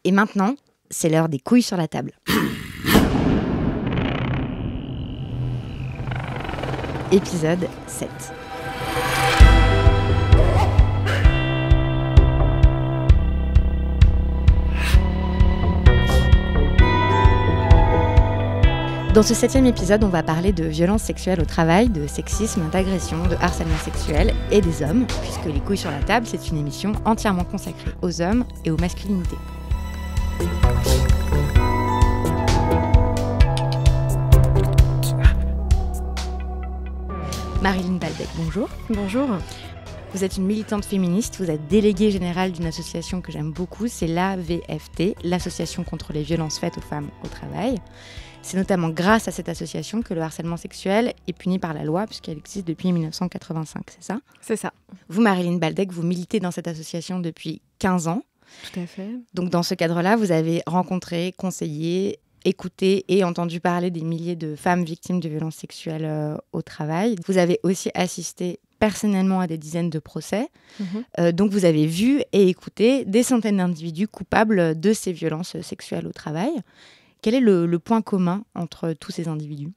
Et maintenant, c'est l'heure des couilles sur la table. Épisode 7. Dans ce 7e épisode, on va parler de violences sexuelles au travail, de sexisme, d'agression, de harcèlement sexuel et des hommes, puisque Les couilles sur la table, c'est une émission entièrement consacrée aux hommes et aux masculinités. Marilyn Baldec, bonjour. Bonjour. Vous êtes une militante féministe, vous êtes déléguée générale d'une association que j'aime beaucoup, c'est l'AVFT, l'Association contre les violences faites aux femmes au travail. C'est notamment grâce à cette association que le harcèlement sexuel est puni par la loi, puisqu'elle existe depuis 1985, c'est ça ? C'est ça. Vous, Marilyn Baldec, vous militez dans cette association depuis 15 ans. Tout à fait. Donc dans ce cadre-là, vous avez rencontré, conseillé, écouté et entendu parler des milliers de femmes victimes de violences sexuelles au travail. Vous avez aussi assisté personnellement à des dizaines de procès. Donc vous avez vu et écouté des centaines d'individus coupables de ces violences sexuelles au travail. Quel est le point commun entre tous ces individus ?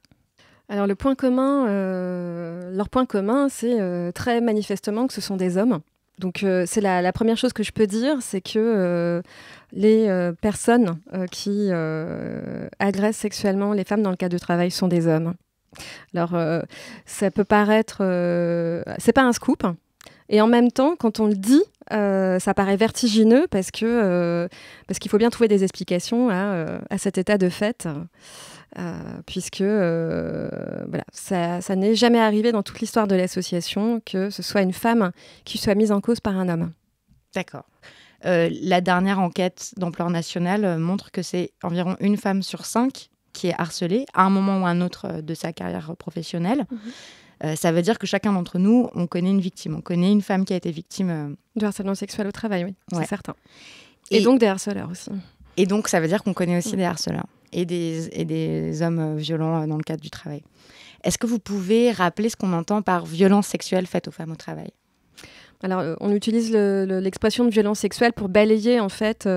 Alors leur point commun, c'est très manifestement que ce sont des hommes. Donc c'est la première chose que je peux dire, c'est que les personnes qui agressent sexuellement les femmes dans le cadre du travail sont des hommes. Alors ça peut paraître, c'est pas un scoop, et en même temps, quand on le dit, ça paraît vertigineux parce qu'il faut bien trouver des explications à cet état de fait, puisque voilà, ça n'est jamais arrivé dans toute l'histoire de l'association que ce soit une femme qui soit mise en cause par un homme. D'accord. La dernière enquête d'ampleur nationale montre que c'est environ une femme sur 5 qui est harcelée à un moment ou un autre de sa carrière professionnelle. Ça veut dire que chacun d'entre nous, on connaît une victime. On connaît une femme qui a été victime du harcèlement sexuel au travail, oui, ouais. C'est certain. Et donc des harceleurs aussi. Et donc ça veut dire qu'on connaît aussi des harceleurs et des hommes violents dans le cadre du travail. Est-ce que vous pouvez rappeler ce qu'on entend par violence sexuelle faite aux femmes au travail ? Alors, on utilise l'expression de violence sexuelle pour balayer en fait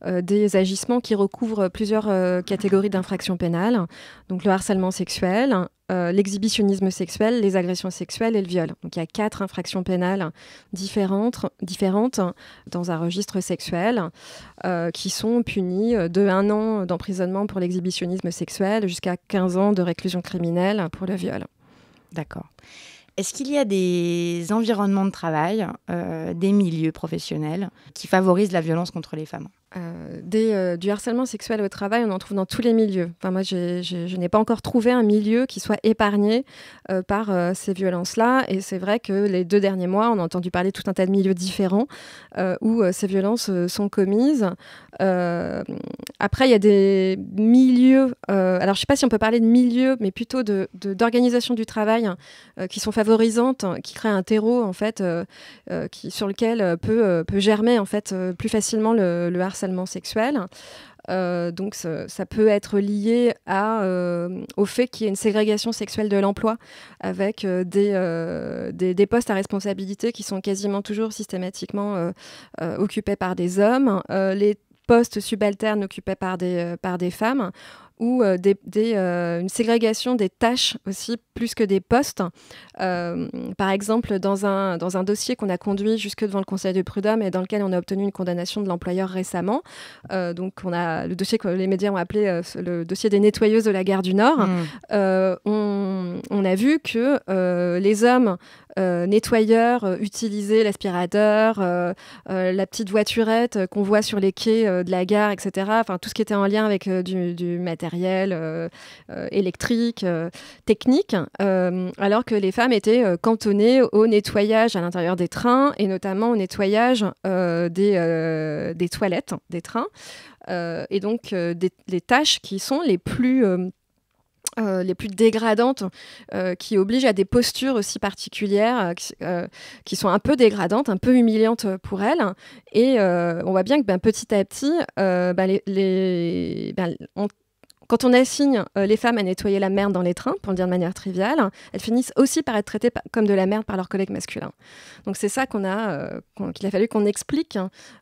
des agissements qui recouvrent plusieurs catégories d'infractions pénales. Donc, le harcèlement sexuel, l'exhibitionnisme sexuel, les agressions sexuelles et le viol. Donc, il y a 4 infractions pénales différentes dans un registre sexuel qui sont punies de 1 an d'emprisonnement pour l'exhibitionnisme sexuel jusqu'à 15 ans de réclusion criminelle pour le viol. D'accord. Est-ce qu'il y a des environnements de travail, des milieux professionnels qui favorisent la violence contre les femmes ? Du harcèlement sexuel au travail, on en trouve dans tous les milieux. Enfin, moi, je n'ai pas encore trouvé un milieu qui soit épargné par ces violences-là. Et c'est vrai que les 2 derniers mois, on a entendu parler de tout un tas de milieux différents où ces violences sont commises. Après, il y a des milieux... alors, je ne sais pas si on peut parler de milieux, mais plutôt d'organisation du travail qui sont favorisantes, qui créent un terreau, en fait, sur lequel peut germer, en fait, plus facilement le harcèlement sexuel. Donc ça peut être lié au fait qu'il y ait une ségrégation sexuelle de l'emploi avec des postes à responsabilité qui sont quasiment toujours systématiquement occupés par des hommes, les postes subalternes occupés par des femmes, ou une ségrégation des tâches aussi plus que des postes. Par exemple, dans un dossier qu'on a conduit jusque devant le Conseil de prud'homme et dans lequel on a obtenu une condamnation de l'employeur récemment, donc on a le dossier que les médias ont appelé le dossier des nettoyeuses de la gare du Nord. On a vu que les hommes nettoyeurs utilisaient l'aspirateur, la petite voiturette qu'on voit sur les quais de la gare, etc. Enfin, tout ce qui était en lien avec du matériel électrique, technique, alors que les femmes étaient cantonnées au nettoyage à l'intérieur des trains et notamment au nettoyage des toilettes des trains. Et donc, les tâches qui sont les plus dégradantes, qui obligent à des postures aussi particulières, qui sont un peu dégradantes, un peu humiliantes pour elles. Et on voit bien que petit à petit, quand on assigne les femmes à nettoyer la merde dans les trains, pour le dire de manière triviale, elles finissent aussi par être traitées comme de la merde par leurs collègues masculins. Donc c'est ça qu'il a fallu qu'on explique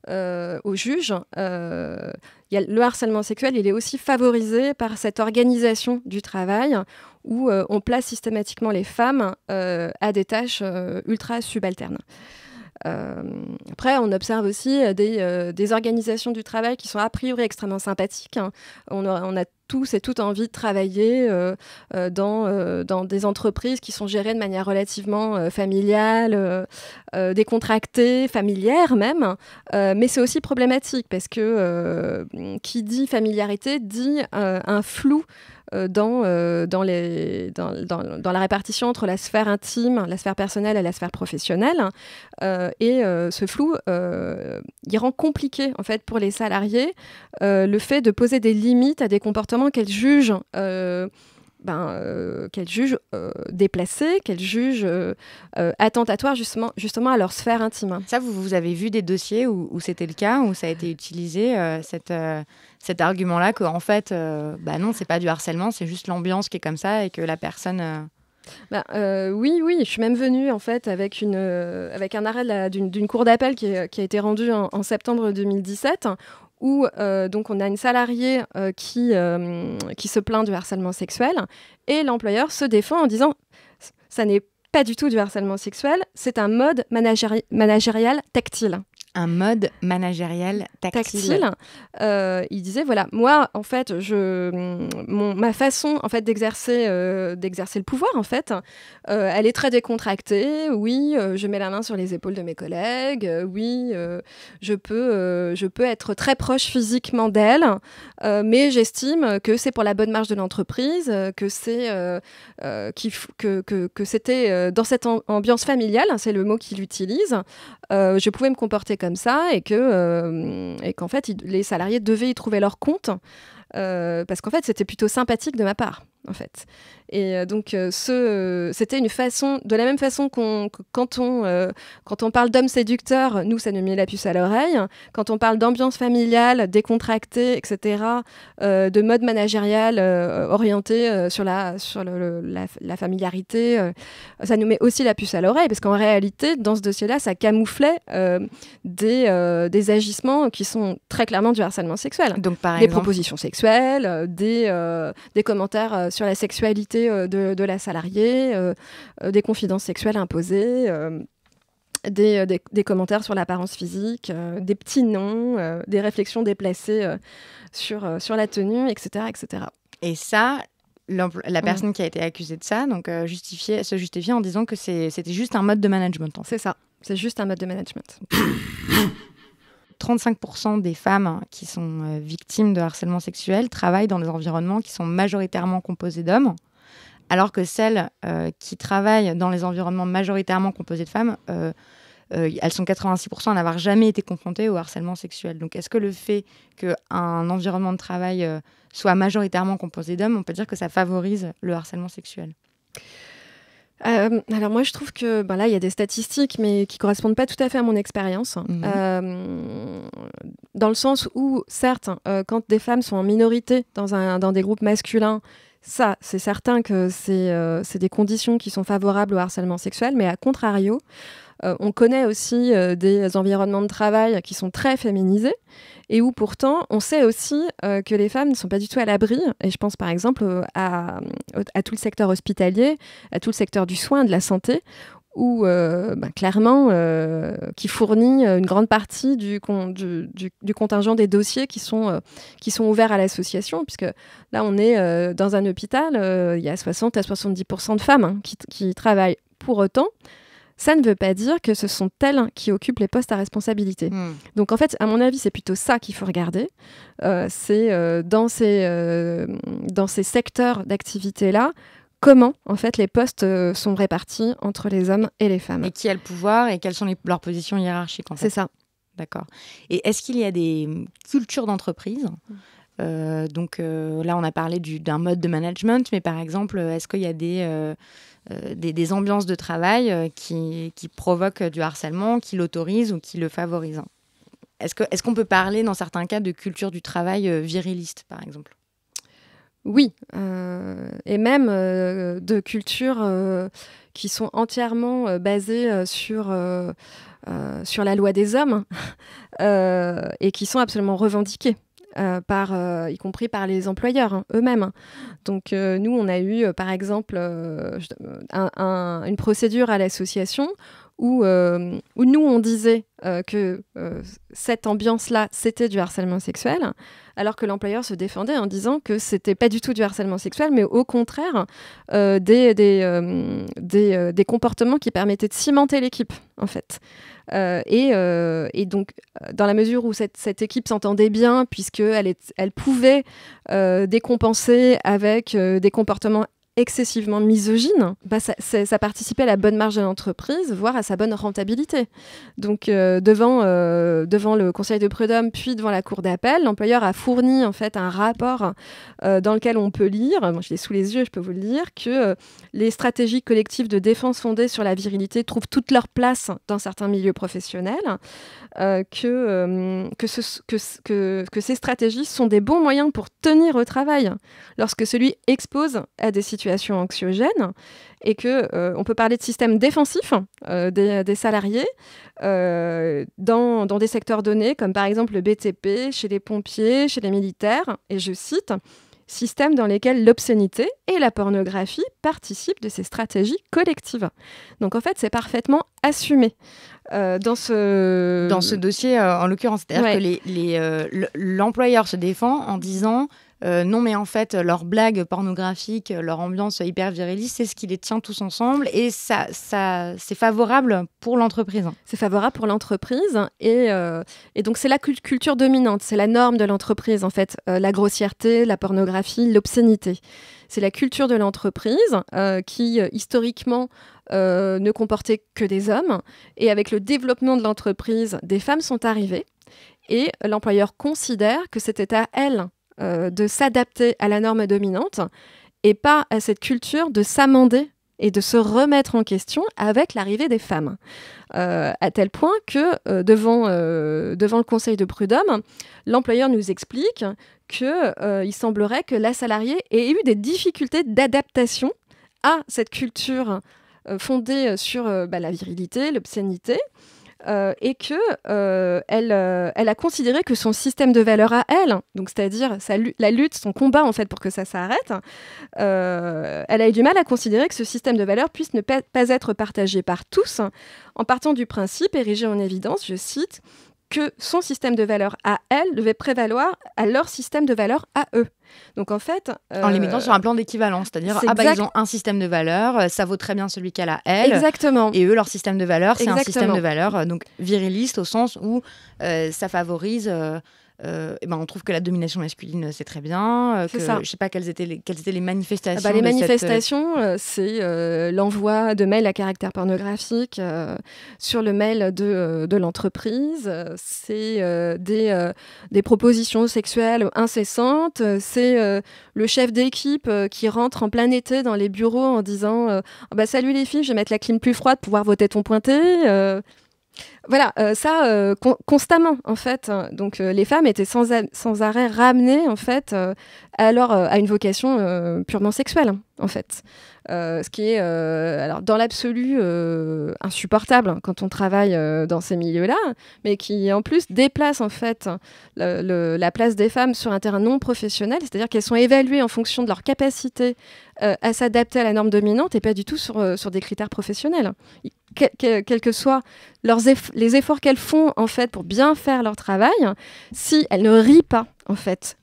aux juges. Le harcèlement sexuel, il est aussi favorisé par cette organisation du travail où on place systématiquement les femmes à des tâches ultra subalternes. Après, on observe aussi des organisations du travail qui sont a priori extrêmement sympathiques. On a tous et toutes envie de travailler dans des entreprises qui sont gérées de manière relativement familiale, décontractée, familière même. Mais c'est aussi problématique parce que qui dit familiarité dit un flou dans la répartition entre la sphère intime, la sphère personnelle et la sphère professionnelle. Ce flou, il rend compliqué en fait, pour les salariés le fait de poser des limites à des comportements qu'elles jugent déplacés, qu'elles jugent attentatoires justement à leur sphère intime. Ça, vous avez vu des dossiers où c'était le cas, où ça a été utilisé, cet argument-là qu'en fait, non, c'est pas du harcèlement, c'est juste l'ambiance qui est comme ça et que la personne... Oui, je suis même venue en fait avec un arrêt d'une cour d'appel qui a été rendue en septembre 2017 où donc on a une salariée qui se plaint du harcèlement sexuel et l'employeur se défend en disant ça n'est pas du tout du harcèlement sexuel, c'est un mode managérial tactile. Un mode managérial tactile. Il disait voilà, moi en fait ma façon en fait d'exercer le pouvoir en fait, elle est très décontractée. Oui, je mets la main sur les épaules de mes collègues. Oui, je peux être très proche physiquement d'elles, mais j'estime que c'est pour la bonne marche de l'entreprise, que c'était dans cette ambiance familiale, c'est le mot qu'il utilise. Je pouvais me comporter comme ça et qu'en fait, les salariés devaient y trouver leur compte parce qu'en fait, c'était plutôt sympathique de ma part, en fait. Et donc, c'était une façon, de la même façon quand on parle d'homme séducteur, nous, ça nous met la puce à l'oreille. Quand on parle d'ambiance familiale, décontractée, etc., de mode managérial orienté sur la familiarité, ça nous met aussi la puce à l'oreille, parce qu'en réalité, dans ce dossier-là, ça camouflait des agissements qui sont très clairement du harcèlement sexuel. Donc, par exemple, propositions sexuelles, des commentaires sur la sexualité de la salariée, des confidences sexuelles imposées, des commentaires sur l'apparence physique, des petits noms, des réflexions déplacées sur la tenue, etc., etc. Et ça, la personne qui a été accusée de ça donc, se justifiait en disant que c'était juste un mode de management. C'est ça, c'est juste un mode de management. 35% des femmes qui sont victimes de harcèlement sexuel travaillent dans des environnements qui sont majoritairement composés d'hommes, alors que celles qui travaillent dans les environnements majoritairement composés de femmes, elles sont 86% à n'avoir jamais été confrontées au harcèlement sexuel. Donc est-ce que le fait qu'un environnement de travail soit majoritairement composé d'hommes, on peut dire que ça favorise le harcèlement sexuel ? Alors moi je trouve que là il y a des statistiques mais qui correspondent pas tout à fait à mon expérience, dans le sens où certes quand des femmes sont en minorité dans des groupes masculins, ça c'est certain que c'est des conditions qui sont favorables au harcèlement sexuel, mais à contrario on connaît aussi des environnements de travail qui sont très féminisés et où pourtant on sait aussi que les femmes ne sont pas du tout à l'abri, et je pense par exemple à tout le secteur hospitalier, à tout le secteur du soin, de la santé, où clairement qui fournit une grande partie du contingent des dossiers qui sont ouverts à l'association, puisque là on est dans un hôpital, il y a 60 à 70% de femmes qui travaillent. Pour autant, ça ne veut pas dire que ce sont elles qui occupent les postes à responsabilité. Donc en fait, à mon avis, c'est plutôt ça qu'il faut regarder. C'est dans ces secteurs d'activité-là, comment en fait les postes sont répartis entre les hommes et les femmes. Et qui a le pouvoir et quelles sont leurs positions hiérarchiques en fait. C'est ça. D'accord. Et est-ce qu'il y a des cultures d'entreprise ? Donc là, on a parlé d'un mode de management, mais par exemple, est-ce qu'il y a des ambiances de travail qui provoquent du harcèlement, qui l'autorisent ou qui le favorisent ? Est-ce qu'on peut parler, dans certains cas, de culture du travail viriliste, par exemple ? Oui, et même de cultures qui sont entièrement basées sur la loi des hommes et qui sont absolument revendiquées. Y compris par les employeurs eux-mêmes. Donc nous, on a eu, par exemple, une procédure à l'association où nous, on disait que cette ambiance-là, c'était du harcèlement sexuel, alors que l'employeur se défendait en disant que c'était pas du tout du harcèlement sexuel, mais au contraire, des comportements qui permettaient de cimenter l'équipe, en fait. Et donc, dans la mesure où cette équipe s'entendait bien, puisqu'elle pouvait décompenser avec des comportements excessivement misogynes, ça participait à la bonne marge de l'entreprise, voire à sa bonne rentabilité. Donc, devant le conseil de prud'homme, puis devant la cour d'appel, l'employeur a fourni en fait un rapport dans lequel on peut lire, moi je l'ai sous les yeux, je peux vous le lire, que les stratégies collectives de défense fondées sur la virilité trouvent toute leur place dans certains milieux professionnels, que ces stratégies sont des bons moyens pour tenir au travail lorsque celui expose à des situations anxiogènes, et on peut parler de système défensif des salariés dans des secteurs donnés, comme par exemple le BTP, chez les pompiers, chez les militaires, et je cite, systèmes dans lesquels l'obscénité et la pornographie participent de ces stratégies collectives. Donc en fait, c'est parfaitement assumé. Dans ce dossier, en l'occurrence, c'est-à-dire que l'employeur se défend en disant non, mais en fait, leurs blagues pornographiques, leur ambiance hyper viriliste, c'est ce qui les tient tous ensemble, et ça c'est favorable pour l'entreprise. C'est favorable pour l'entreprise, et donc c'est la culture dominante, c'est la norme de l'entreprise, en fait, la grossièreté, la pornographie, l'obscénité. C'est la culture de l'entreprise qui, historiquement, ne comportait que des hommes, et avec le développement de l'entreprise, des femmes sont arrivées, et l'employeur considère que c'était à elles de s'adapter à la norme dominante et pas à cette culture de s'amender et de se remettre en question avec l'arrivée des femmes. À tel point que devant le conseil de prud'homme, l'employeur nous explique qu'il semblerait que la salariée ait eu des difficultés d'adaptation à cette culture fondée sur la virilité, l'obscénité, et qu'elle a considéré que son système de valeurs à elle, donc c'est-à-dire la lutte, son combat en fait pour que ça s'arrête, elle a eu du mal à considérer que ce système de valeurs puisse ne pas être partagé par tous, en partant du principe érigé en évidence, je cite, que son système de valeurs à elle devait prévaloir à leur système de valeurs à eux. Donc en fait... en les mettant sur un plan d'équivalence, c'est-à-dire ils ont un système de valeurs, ça vaut très bien celui qu'elle a elle. Exactement. Et eux, leur système de valeurs, c'est Exactement. un système de valeurs donc viriliste au sens où ça favorise... on trouve que la domination masculine, c'est très bien. Je ne sais pas quelles étaient les manifestations. Les manifestations, c'est l'envoi de mails à caractère pornographique sur le mail de l'entreprise. C'est des propositions sexuelles incessantes. C'est le chef d'équipe qui rentre en plein été dans les bureaux en disant salut les filles, je vais mettre la clim plus froide pour pouvoir voter ton pointé. Voilà, constamment, en fait. Donc, les femmes étaient sans arrêt ramenées, en fait, à une vocation purement sexuelle, en fait. Ce qui est, dans l'absolu, insupportable quand on travaille dans ces milieux-là, mais qui, en plus, déplace, en fait, la place des femmes sur un terrain non professionnel, c'est-à-dire qu'elles sont évaluées en fonction de leur capacité à s'adapter à la norme dominante et pas du tout sur des critères professionnels. Quels que soient les efforts qu'elles font, en fait, pour bien faire leur travail, si elles ne rient pas, en fait,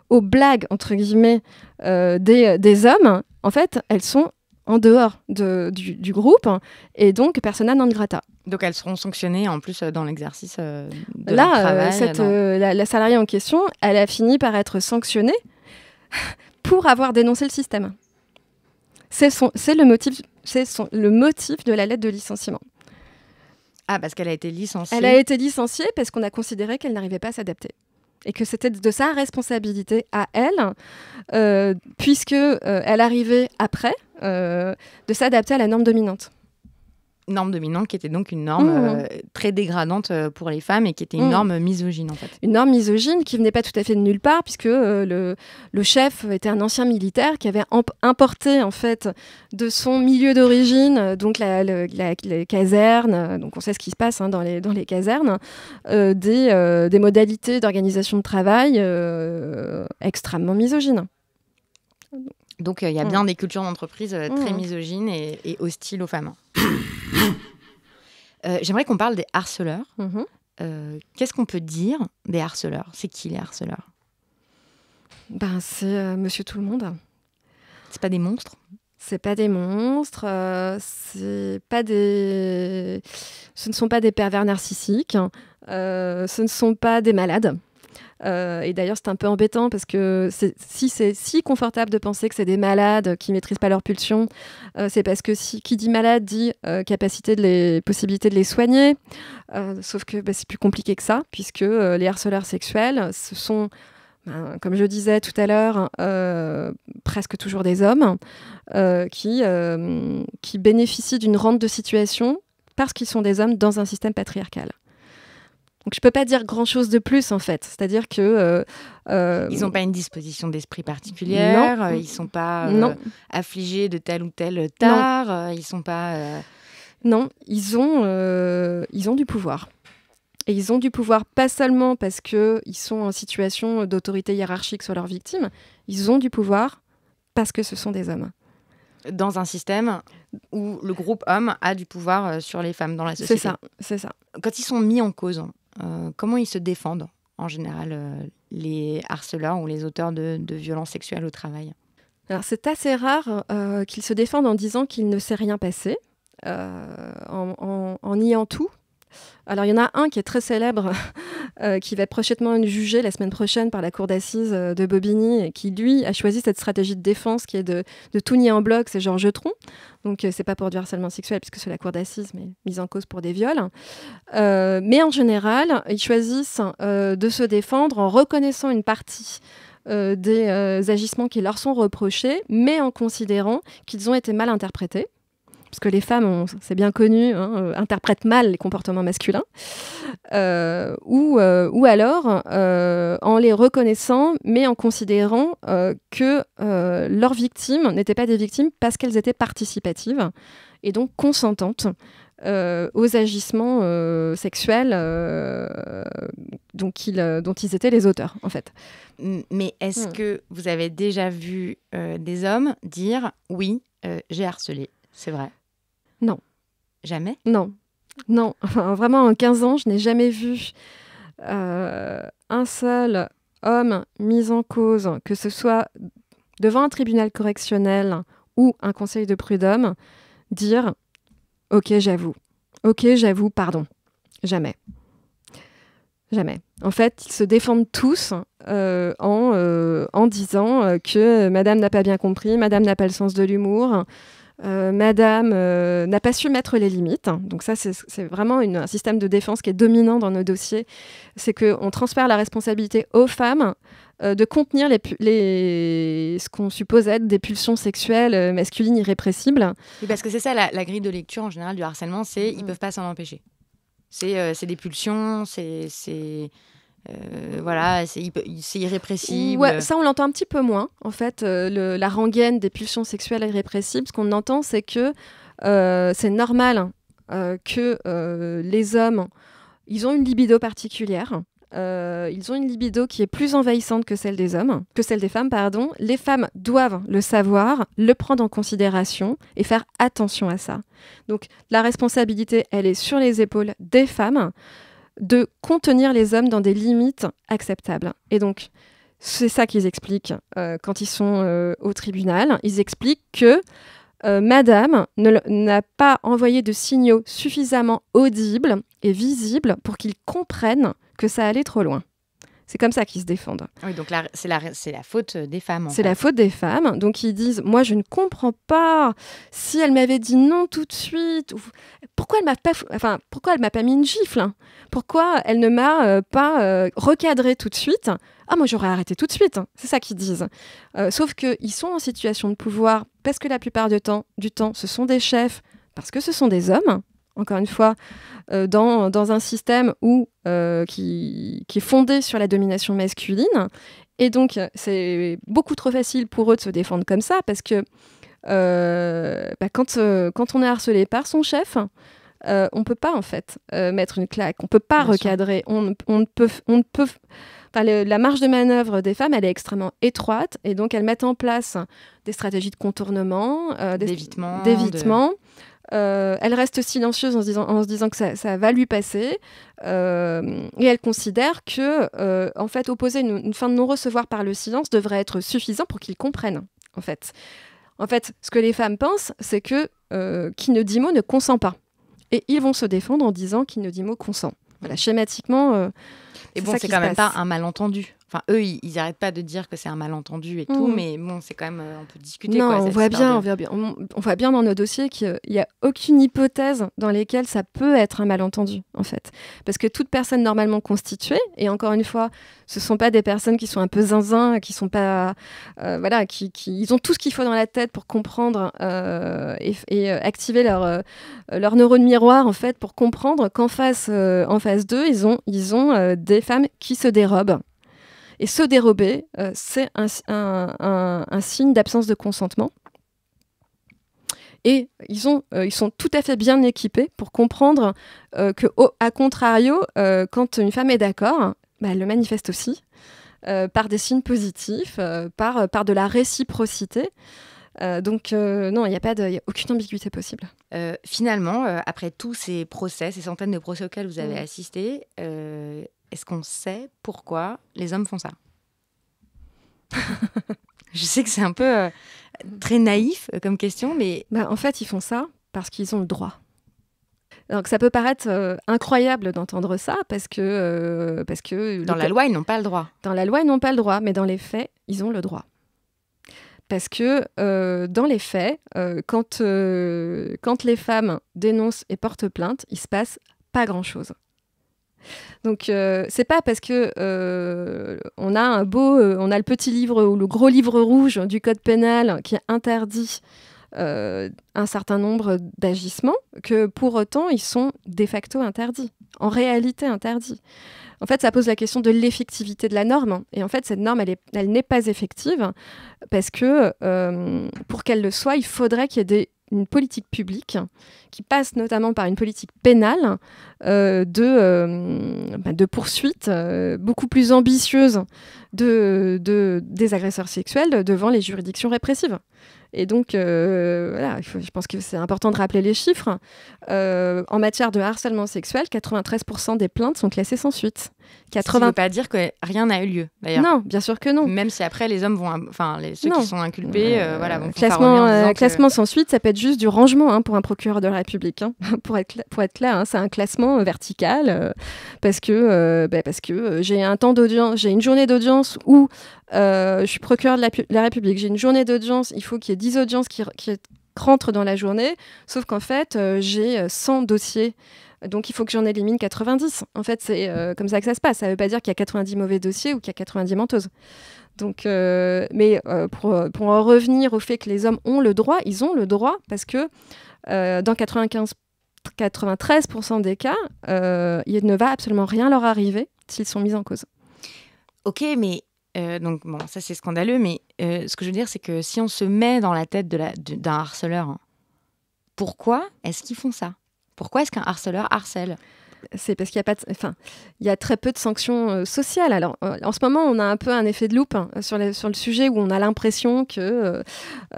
aux blagues, entre guillemets, des hommes, en fait, elles sont en dehors du groupe, et donc persona non grata. Donc elles seront sanctionnées en plus dans l'exercice de leur travail. La salariée en question, elle a fini par être sanctionnée pour avoir dénoncé le système. C'est le motif de la lettre de licenciement. Ah, parce qu'elle a été licenciée. Elle a été licenciée parce qu'on a considéré qu'elle n'arrivait pas à s'adapter. Et que c'était de sa responsabilité à elle, puisque elle arrivait après, de s'adapter à la norme dominante. norme dominante qui était donc une norme très dégradante pour les femmes et qui était une norme misogyne en fait. Une norme misogyne qui venait pas tout à fait de nulle part puisque le chef était un ancien militaire qui avait importé en fait de son milieu d'origine, donc les casernes, donc on sait ce qui se passe dans les casernes, des modalités d'organisation de travail extrêmement misogynes. Donc il y a bien des cultures d'entreprise très misogynes et hostiles aux femmes. J'aimerais qu'on parle des harceleurs. Qu'est-ce qu'on peut dire des harceleurs? C'est qui les harceleurs? C'est Monsieur Tout le Monde. C'est pas des monstres? C'est pas des monstres, ce ne sont pas des pervers narcissiques, ce ne sont pas des malades. Et d'ailleurs, c'est un peu embêtant parce que si c'est si confortable de penser que c'est des malades qui ne maîtrisent pas leur pulsion, c'est parce que qui dit malade dit possibilité de les soigner. Sauf que c'est plus compliqué que ça, puisque les harceleurs sexuels, ce sont, comme je disais tout à l'heure, presque toujours des hommes qui bénéficient d'une rente de situation parce qu'ils sont des hommes dans un système patriarcal. Donc je peux pas dire grand-chose de plus en fait. C'est-à-dire que ils n'ont pas une disposition d'esprit particulière. Ils sont pas affligés de tel ou tel tare. Ils sont pas. Non, ils ont du pouvoir. Et ils ont du pouvoir pas seulement parce que ils sont en situation d'autorité hiérarchique sur leurs victimes. Ils ont du pouvoir parce que ce sont des hommes. Dans un système où le groupe homme a du pouvoir sur les femmes dans la société. C'est ça. Quand ils sont mis en cause, comment ils se défendent en général, les harceleurs ou les auteurs de violences sexuelles au travail? Alors c'est assez rare qu'ils se défendent en disant qu'il ne s'est rien passé, en niant tout. Alors il y en a un qui est très célèbre, qui va être prochainement jugé la semaine prochaine par la cour d'assises de Bobigny, et qui lui a choisi cette stratégie de défense qui est de tout nier en bloc, c'est Georges Tron. Donc c'est pas pour du harcèlement sexuel puisque c'est la cour d'assises, mais mise en cause pour des viols. Mais en général, ils choisissent de se défendre en reconnaissant une partie des agissements qui leur sont reprochés, mais en considérant qu'ils ont été mal interprétés. Parce que les femmes, c'est bien connu, interprètent mal les comportements masculins, ou alors en les reconnaissant, mais en considérant que leurs victimes n'étaient pas des victimes parce qu'elles étaient participatives et donc consentantes aux agissements sexuels dont ils étaient les auteurs, en fait. Mais est-ce que vous avez déjà vu des hommes dire « oui, j'ai harcelé », c'est vrai? Non. Jamais? Non. Enfin, vraiment, en 15 ans, je n'ai jamais vu un seul homme mis en cause, que ce soit devant un tribunal correctionnel ou un conseil de prud'homme, dire « Ok, j'avoue. Ok, j'avoue, pardon. » Jamais. Jamais. En fait, ils se défendent tous en disant que madame n'a pas bien compris, madame n'a pas le sens de l'humour, madame n'a pas su mettre les limites. Donc ça, c'est vraiment un système de défense qui est dominant dans nos dossiers. C'est qu'on transfère la responsabilité aux femmes de contenir ce qu'on suppose être des pulsions sexuelles masculines irrépressibles. Oui, parce que c'est ça, la grille de lecture en général du harcèlement, c'est ils peuvent pas s'en empêcher. C'est des pulsions, voilà, c'est irrépressible. Ouais, ça on l'entend un petit peu moins, en fait, la rengaine des pulsions sexuelles irrépressibles. Ce qu'on entend, c'est que c'est normal que les hommes, ils ont une libido particulière. Ils ont une libido qui est plus envahissante que celle des hommes, que celle des femmes, pardon. Les femmes doivent le savoir, le prendre en considération et faire attention à ça. Donc la responsabilité, elle est sur les épaules des femmes de contenir les hommes dans des limites acceptables. Et donc c'est ça qu'ils expliquent quand ils sont au tribunal. Ils expliquent que madame n'a pas envoyé de signaux suffisamment audibles et visibles pour qu'ils comprennent que ça allait trop loin. C'est comme ça qu'ils se défendent. Oui, donc c'est la faute des femmes. C'est la faute des femmes. Donc ils disent, moi je ne comprends pas si elle m'avait dit non tout de suite. Pourquoi elle m'a pas mis une gifle, hein? Pourquoi elle ne m'a pas recadré tout de suite? Ah, moi j'aurais arrêté tout de suite. Hein. C'est ça qu'ils disent. Sauf qu'ils sont en situation de pouvoir parce que la plupart du temps, ce sont des chefs, parce que ce sont des hommes. encore une fois, dans un système qui est fondé sur la domination masculine. Et donc, c'est beaucoup trop facile pour eux de se défendre comme ça, parce que quand on est harcelé par son chef, on ne peut pas, en fait, mettre une claque. On ne peut pas recadrer. On ne peut... Enfin, la marge de manœuvre des femmes, elle est extrêmement étroite, et donc elles mettent en place des stratégies de contournement, d'évitement. Elle reste silencieuse en se disant que ça va lui passer. Et elle considère que, en fait, opposer une fin de non-recevoir par le silence devrait être suffisant pour qu'ils comprennent, en fait. En fait, ce que les femmes pensent, c'est que qui ne dit mot ne consent pas. Et ils vont se défendre en disant qui ne dit mot consent. Voilà, schématiquement. Et bon, c'est quand même pas un malentendu. Enfin, eux, ils n'arrêtent pas de dire que c'est un malentendu et tout, mais bon, c'est quand même, on peut discuter. Non, quoi, on voit bien dans nos dossiers qu'il n'y a aucune hypothèse dans lesquelles ça peut être un malentendu, en fait. Parce que toute personne normalement constituée, et encore une fois, ce ne sont pas des personnes qui sont un peu zinzin, qui sont pas... ils ont tout ce qu'il faut dans la tête pour comprendre et activer leur neurone miroir, en fait, pour comprendre qu'en face d'eux, ils ont des femmes qui se dérobent. Et se dérober, c'est un signe d'absence de consentement. Et ils sont tout à fait bien équipés pour comprendre qu'à contrario, quand une femme est d'accord, elle le manifeste aussi, par des signes positifs, par de la réciprocité. Donc non, il n'y a aucune ambiguïté possible. Finalement, après tous ces procès, ces centaines de procès auxquels vous avez assisté, est-ce qu'on sait pourquoi les hommes font ça? Je sais que c'est un peu très naïf comme question, mais... En fait, ils font ça parce qu'ils ont le droit. Donc ça peut paraître incroyable d'entendre ça, parce que dans la loi, ils n'ont pas le droit. Dans la loi, ils n'ont pas le droit, mais dans les faits, ils ont le droit. Parce que dans les faits, quand les femmes dénoncent et portent plainte, il ne se passe pas grand-chose. Donc c'est pas parce que on a le petit livre ou le gros livre rouge du code pénal qui interdit un certain nombre d'agissements que pour autant ils sont de facto interdits, en réalité interdits. En fait, ça pose la question de l'effectivité de la norme. Et en fait, cette norme, elle n'est pas effective parce que pour qu'elle le soit, il faudrait qu'il y ait une politique publique qui passe notamment par une politique pénale de poursuite beaucoup plus ambitieuse des agresseurs sexuels devant les juridictions répressives. Et donc, je pense que c'est important de rappeler les chiffres. En matière de harcèlement sexuel, 93% des plaintes sont classées sans suite. Ça ne veut pas dire que rien n'a eu lieu, d'ailleurs. Non, bien sûr que non. Même si après, les hommes vont... ceux qui sont inculpés, vont faire classement sans suite, ça peut être juste du rangement pour un procureur de la République. Pour être clair, c'est un classement vertical parce que j'ai un temps d'audience, j'ai une journée d'audience où je suis procureur de la République. J'ai une journée d'audience, il faut qu'il y ait 10 audiences qui rentrent dans la journée, sauf qu'en fait, j'ai 100 dossiers. Donc, il faut que j'en élimine 90. En fait, c'est comme ça que ça se passe. Ça ne veut pas dire qu'il y a 90 mauvais dossiers ou qu'il y a 90 menteuses. Donc, pour en revenir au fait que les hommes ont le droit, ils ont le droit parce que dans 93% des cas, il ne va absolument rien leur arriver s'ils sont mis en cause. Ok, mais donc bon, ça c'est scandaleux, mais ce que je veux dire, c'est que si on se met dans la tête d'un harceleur, pourquoi est-ce qu'ils font ça? Pourquoi est-ce qu'un harceleur harcèle? C'est parce qu'il y a très peu de sanctions sociales. Alors, en ce moment, on a un peu un effet de loupe sur le sujet où on a l'impression que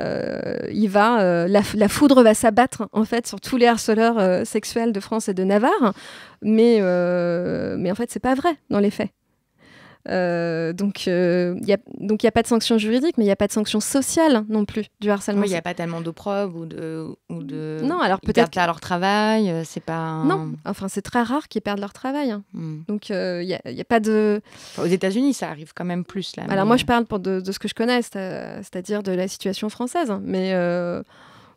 la foudre va s'abattre en fait sur tous les harceleurs sexuels de France et de Navarre, mais en fait, c'est pas vrai dans les faits. Donc il y a pas de sanction juridique, mais il y a pas de sanction sociale non plus du harcèlement. Il y a pas tellement d'opprobre ou de non, alors ils perdent leur travail, c'est pas non, enfin c'est très rare qu'ils perdent leur travail. Donc il y a pas de aux États-Unis ça arrive quand même plus là. Alors moi je parle de ce que je connais, c'est-à-dire de la situation française, mais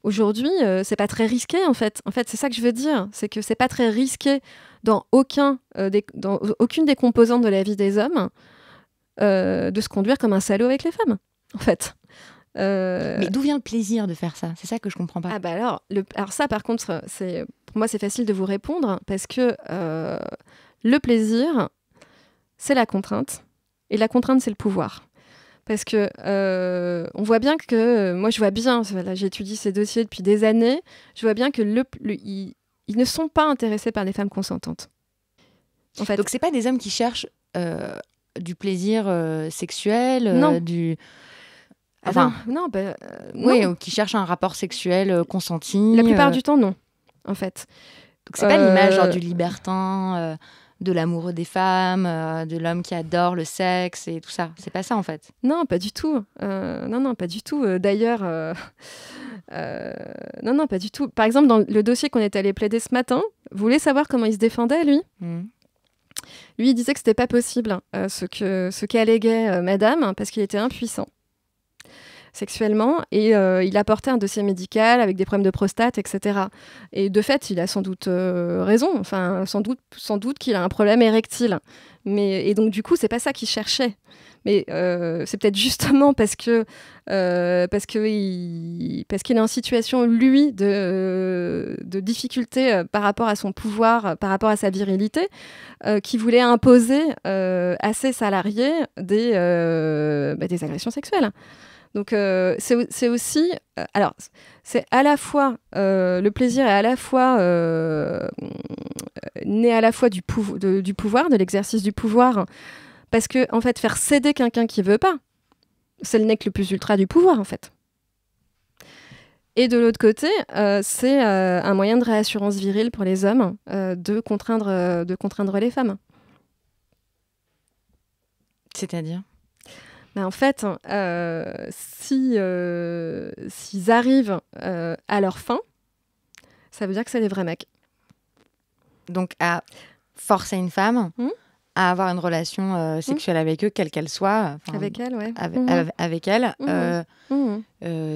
aujourd'hui c'est pas très risqué en fait. En fait c'est ça que je veux dire, c'est que c'est pas très risqué dans aucune des composantes de la vie des hommes, de se conduire comme un salaud avec les femmes, en fait. Mais d'où vient le plaisir de faire ça? C'est ça que je comprends pas. Ah bah alors ça par contre, pour moi, c'est facile de vous répondre parce que le plaisir, c'est la contrainte et la contrainte, c'est le pouvoir. Parce que on voit bien que, moi je vois bien, là, j'étudie ces dossiers depuis des années, je vois bien que ils ne sont pas intéressés par des femmes consentantes. En fait. Donc c'est pas des hommes qui cherchent du plaisir sexuel, Non. Enfin, non. Oui, ou qui cherchent un rapport sexuel consenti. La plupart du temps, non, en fait. Donc c'est pas l'image genre, du libertin, de l'amoureux des femmes, de l'homme qui adore le sexe et tout ça. C'est pas ça en fait. Non, pas du tout. Non, pas du tout. D'ailleurs, non, pas du tout. Par exemple, dans le dossier qu'on est allé plaider ce matin, vous voulez savoir comment il se défendait, lui ? Lui, il disait que c'était pas possible, ce qu'alléguait Madame, parce qu'il était impuissant sexuellement, et il apportait un dossier médical avec des problèmes de prostate, etc. Et de fait, il a sans doute raison, enfin, sans doute qu'il a un problème érectile. Et donc, du coup, c'est pas ça qu'il cherchait. Mais c'est peut-être justement parce qu'il est en situation, lui, de difficulté par rapport à son pouvoir, par rapport à sa virilité, qu'il voulait imposer à ses salariés des agressions sexuelles. Donc c'est aussi... alors, c'est à la fois... le plaisir est à la fois... né à la fois du pouvoir, de l'exercice du pouvoir, parce que, en fait, faire céder quelqu'un qui veut pas, c'est le nec le plus ultra du pouvoir, en fait. Et de l'autre côté, c'est un moyen de réassurance virile pour les hommes de contraindre les femmes. C'est-à-dire ? En fait, s'ils arrivent à leur fin, ça veut dire que c'est des vrais mecs. Donc, à forcer une femme à avoir une relation sexuelle avec eux, quelle qu'elle soit. Avec elle, ouais. Avec elle,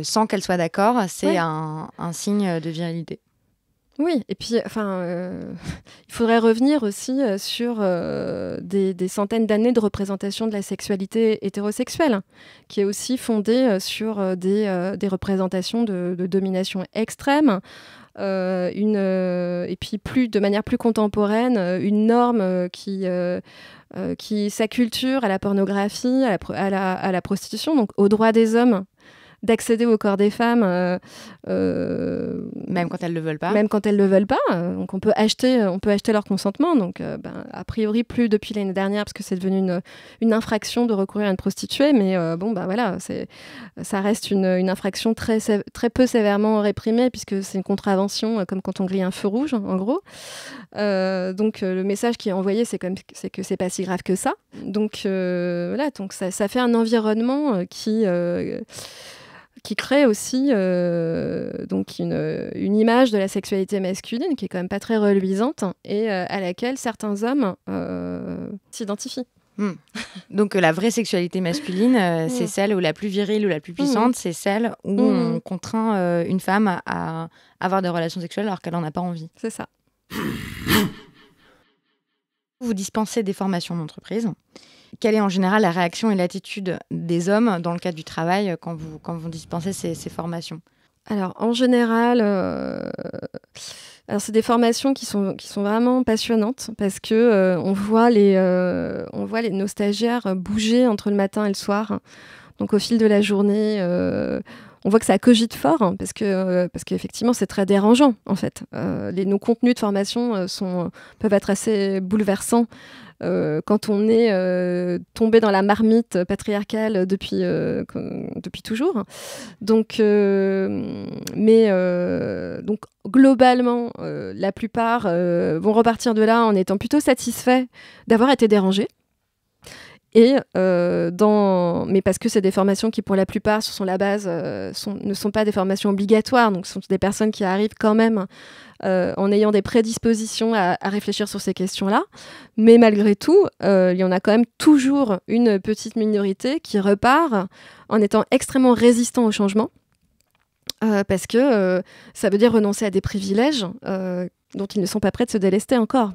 sans qu'elle soit d'accord, c'est un signe de virilité. Oui, et puis, il faudrait revenir aussi sur des centaines d'années de représentation de la sexualité hétérosexuelle, qui est aussi fondée sur des représentations de domination extrême, et puis de manière plus contemporaine, une norme qui s'acculture à la pornographie, à la prostitution, donc aux droits des hommes d'accéder au corps des femmes, même quand elles le veulent pas. Même quand elles le veulent pas. Donc on peut acheter leur consentement. Donc a priori plus depuis l'année dernière parce que c'est devenu une infraction de recourir à une prostituée. Mais voilà, ça reste une infraction très peu sévèrement réprimée puisque c'est une contravention comme quand on grille un feu rouge en gros. Donc le message qui est envoyé c'est que c'est pas si grave que ça. Donc voilà, donc ça fait un environnement qui crée aussi donc une image de la sexualité masculine qui est quand même pas très reluisante et à laquelle certains hommes s'identifient. Donc la vraie sexualité masculine, c'est celle où la plus virile ou la plus puissante, c'est celle où on contraint une femme à avoir des relations sexuelles alors qu'elle n'en a pas envie. C'est ça. Vous dispensez des formations d'entreprise. Quelle est en général la réaction et l'attitude des hommes dans le cadre du travail quand vous dispensez ces formations ? Alors, en général, c'est des formations qui sont vraiment passionnantes parce que on voit nos stagiaires bouger entre le matin et le soir. Donc, au fil de la journée, on voit que ça cogite fort parce qu'effectivement, c'est très dérangeant, en fait. Nos contenus de formation peuvent être assez bouleversants. Quand on est tombé dans la marmite patriarcale depuis toujours. Donc globalement, la plupart vont repartir de là en étant plutôt satisfaits d'avoir été dérangés. Mais parce que c'est des formations qui, pour la plupart, sont la base, ne sont pas des formations obligatoires, donc ce sont des personnes qui arrivent quand même en ayant des prédispositions à réfléchir sur ces questions-là. Mais malgré tout, il y en a quand même toujours une petite minorité qui repart en étant extrêmement résistant au changement, parce que ça veut dire renoncer à des privilèges dont ils ne sont pas prêts de se délester encore.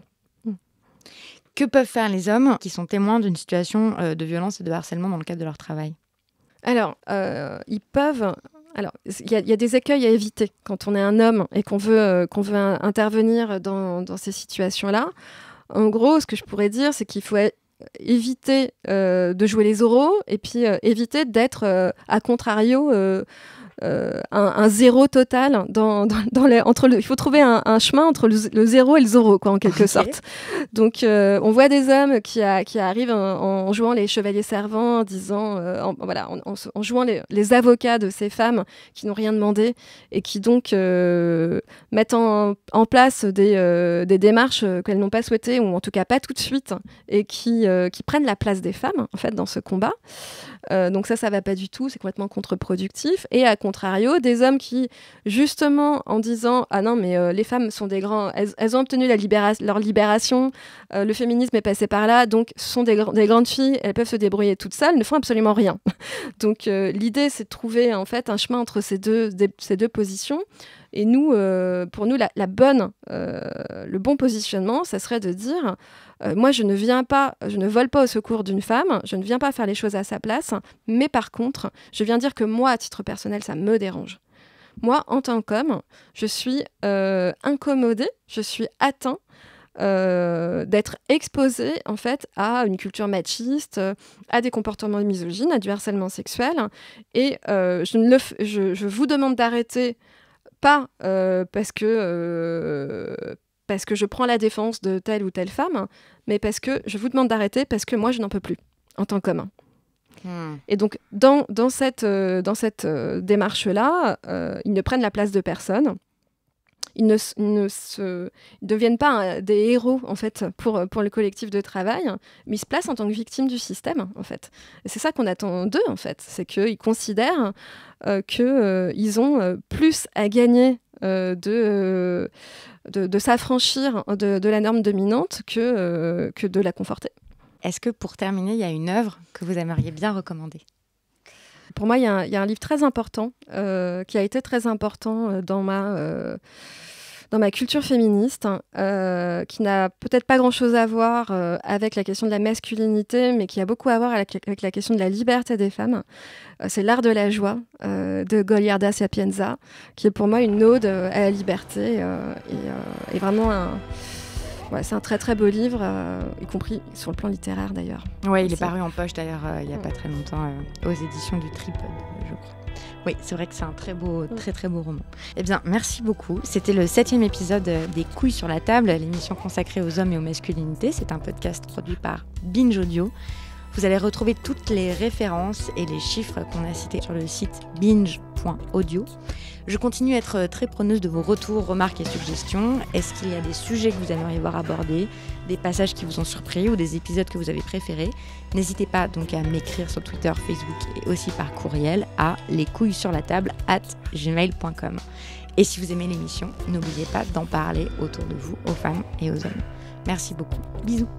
Que peuvent faire les hommes qui sont témoins d'une situation de violence et de harcèlement dans le cadre de leur travail ? Alors, ils peuvent Alors, il y a des écueils à éviter quand on est un homme et qu'on veut intervenir dans ces situations-là. En gros, ce que je pourrais dire, c'est qu'il faut éviter de jouer les oraux et puis éviter d'être, à contrario, un zéro total il faut trouver un chemin entre le zéro et le zéro, quoi, en quelque sorte. Donc on voit des hommes qui arrivent en jouant les chevaliers servants, en disant en jouant les avocats de ces femmes qui n'ont rien demandé et qui donc mettent en place des démarches qu'elles n'ont pas souhaitées, ou en tout cas pas tout de suite, et qui prennent la place des femmes en fait dans ce combat. Donc ça va pas du tout, c'est complètement contre-productif. Et à contrario, des hommes qui, justement, en disant « Ah non, mais les femmes sont des grands... Elles ont obtenu leur libération, le féminisme est passé par là, donc ce sont des grandes filles, elles peuvent se débrouiller toutes seules, ne font absolument rien. » Donc l'idée, c'est de trouver en fait un chemin entre ces deux positions. Et nous, pour nous, le bon positionnement, ça serait de dire moi, je ne vole pas au secours d'une femme, je ne viens pas faire les choses à sa place, mais par contre, je viens dire que moi, à titre personnel, ça me dérange. Moi, en tant qu'homme, je suis incommodée, je suis atteint d'être exposée en fait à une culture machiste, à des comportements misogynes, à du harcèlement sexuel, et je vous demande d'arrêter, pas parce que je prends la défense de telle ou telle femme, mais parce que je vous demande d'arrêter parce que moi, je n'en peux plus, en tant qu'homme. Et donc, dans cette démarche-là, ils ne prennent la place de personne. Ils ne deviennent pas des héros, en fait, pour le collectif de travail, mais ils se placent en tant que victimes du système, en fait. Et c'est ça qu'on attend d'eux, en fait. C'est qu'ils considèrent qu'ils ont plus à gagner de s'affranchir de la norme dominante que de la conforter. Est-ce que, pour terminer, il y a une œuvre que vous aimeriez bien recommander ? Pour moi, il y a un livre très important, qui a été très important dans ma culture féministe, qui n'a peut-être pas grand-chose à voir avec la question de la masculinité, mais qui a beaucoup à voir avec la question de la liberté des femmes. C'est L'art de la joie de Goliarda Sapienza, qui est pour moi une ode à la liberté, et vraiment c'est un très très beau livre, y compris sur le plan littéraire d'ailleurs. Oui, il est paru en poche d'ailleurs il n'y a pas très longtemps aux éditions du Tripod, je crois. Oui, c'est vrai que c'est un très très beau roman. Eh bien, merci beaucoup. C'était le 7e épisode des Couilles sur la table, l'émission consacrée aux hommes et aux masculinités. C'est un podcast produit par Binge Audio. Vous allez retrouver toutes les références et les chiffres qu'on a cités sur le site binge.audio. Je continue à être très preneuse de vos retours, remarques et suggestions. Est-ce qu'il y a des sujets que vous aimeriez voir abordés, des passages qui vous ont surpris ou des épisodes que vous avez préférés ? N'hésitez pas donc à m'écrire sur Twitter, Facebook et aussi par courriel à lescouillessurlatable@gmail.com. Et si vous aimez l'émission, n'oubliez pas d'en parler autour de vous, aux femmes et aux hommes. Merci beaucoup. Bisous.